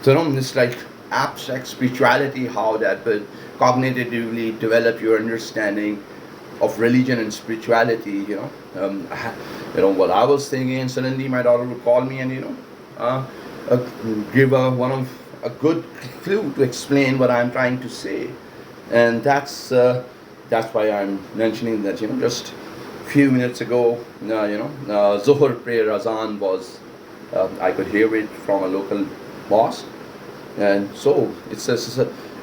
So, it's like abstract spirituality, how that will cognitively develop your understanding of religion and spirituality. What I was thinking, and suddenly my daughter would call me and uh, uh, give a good clue to explain what I'm trying to say, and that's why I'm mentioning that. Just few minutes ago, Zohar prayer azan was. I could hear it from a local mosque, and so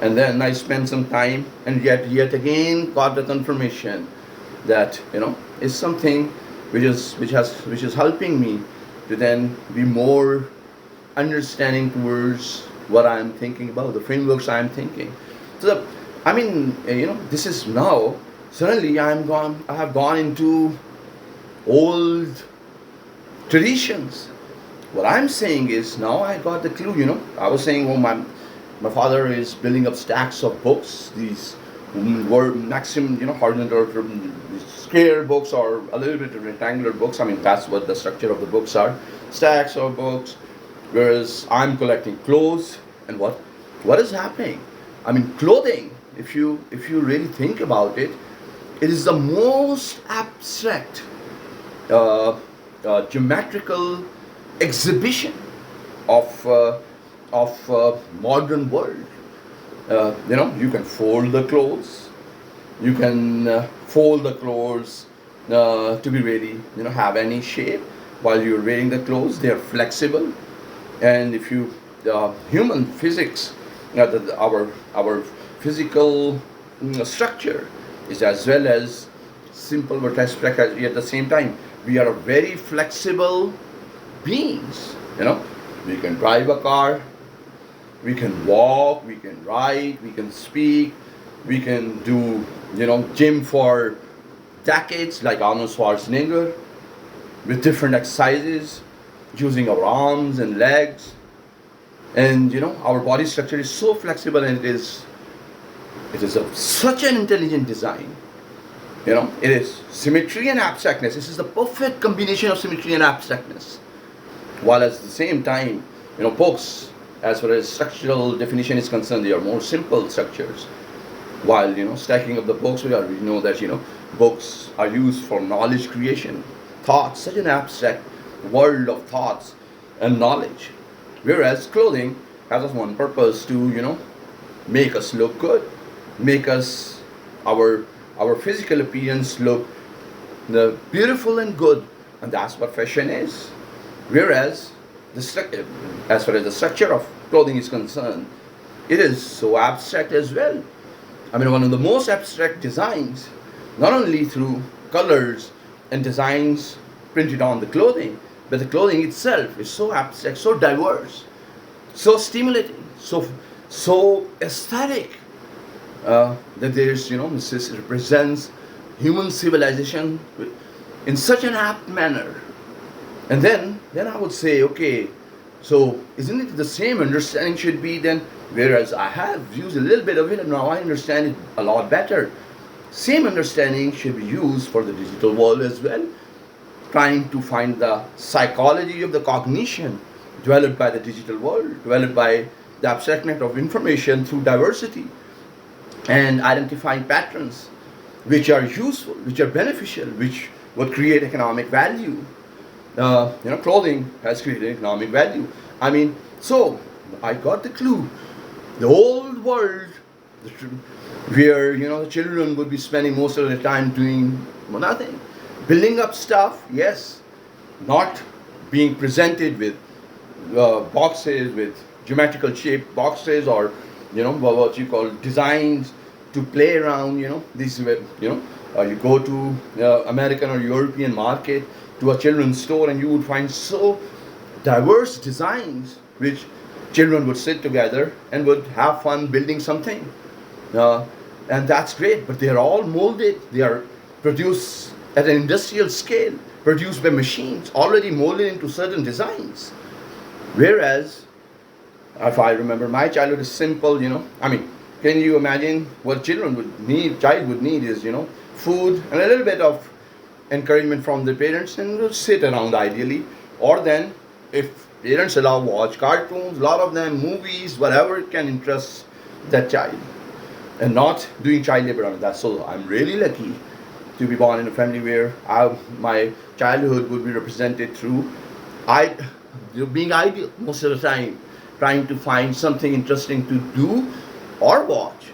and then I spent some time, and yet again got the confirmation that is something which is helping me to then be more understanding towards what I'm thinking about, the frameworks I'm thinking. So, I mean, this is now suddenly I have gone into old traditions. What I'm saying is now I got the clue. I was saying, oh, my father is building up stacks of books. These were maximum, horizontal, square books or a little bit rectangular books. I mean, that's what the structure of the books are. Stacks of books. Whereas I'm collecting clothes, and what is happening? I mean, clothing. If you really think about it, it is the most abstract, uh, geometrical exhibition of modern world. You can fold the clothes. You can fold the clothes to be really, have any shape. While you're wearing the clothes, they are flexible. And if you, human physics, our physical structure is as well as simple but abstract at the same time. We are very flexible beings. We can drive a car, we can walk, we can write, we can speak, we can do gym for decades like Arnold Schwarzenegger with different exercises using our arms and legs. And our body structure is so flexible, and it is such an intelligent design. It is symmetry and abstractness. This is the perfect combination of symmetry and abstractness, while at the same time, books, as far as structural definition is concerned, they are more simple structures. While stacking up the books, we know that books are used for knowledge creation, thoughts, such an abstract world of thoughts and knowledge. Whereas clothing has as one purpose to make us look good, make us our physical appearance look beautiful and good, and that's what fashion is. Whereas as far as the structure of clothing is concerned, it is so abstract as well. I mean, one of the most abstract designs, not only through colors and designs printed on the clothing, but the clothing itself is so abstract, so diverse, so stimulating, so aesthetic, that there's this represents human civilization in such an apt manner. And then I would say, okay, so isn't it the same understanding should be then? Whereas I have used a little bit of it and now I understand it a lot better. Same understanding should be used for the digital world as well, trying to find the psychology of the cognition developed by the digital world, developed by the abstractness of information through diversity, and identifying patterns which are useful, which are beneficial, which would create economic value. Clothing has created economic value. I mean, so I got the clue. The old world, where the children would be spending most of their time doing nothing, building up stuff. Yes, not being presented with boxes with geometrical shaped boxes, or what you call designs to play around. These you go to American or European market, to a children's store, and you would find so diverse designs which children would sit together and would have fun building something. And that's great, but they are all molded, they are produced at an industrial scale, produced by machines, already molded into certain designs. Whereas, if I remember my childhood is simple, I mean, can you imagine what child would need is, food and a little bit of encouragement from the parents, and will sit around ideally. Or then, if Parents allow watch cartoons, a lot of them, movies, whatever can interest that child, and not doing child labor on that. So I'm really lucky to be born in a family where my childhood would be represented through I being ideal most of the time, trying to find something interesting to do or watch.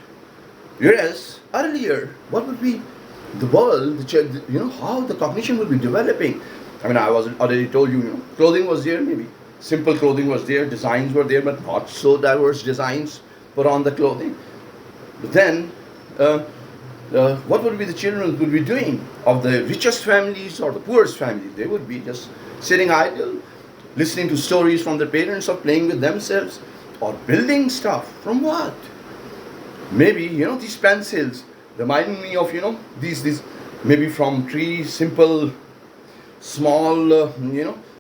Whereas earlier, what would be the world, how the cognition would be developing. I mean, I was already told you, clothing was there, maybe simple clothing was there, designs were there, but not so diverse designs put on the clothing. But then, what would be the children would be doing of the richest families or the poorest families? They would be just sitting idle, listening to stories from their parents or playing with themselves or building stuff. From what? Maybe these pencils reminding me of these maybe from trees, simple, small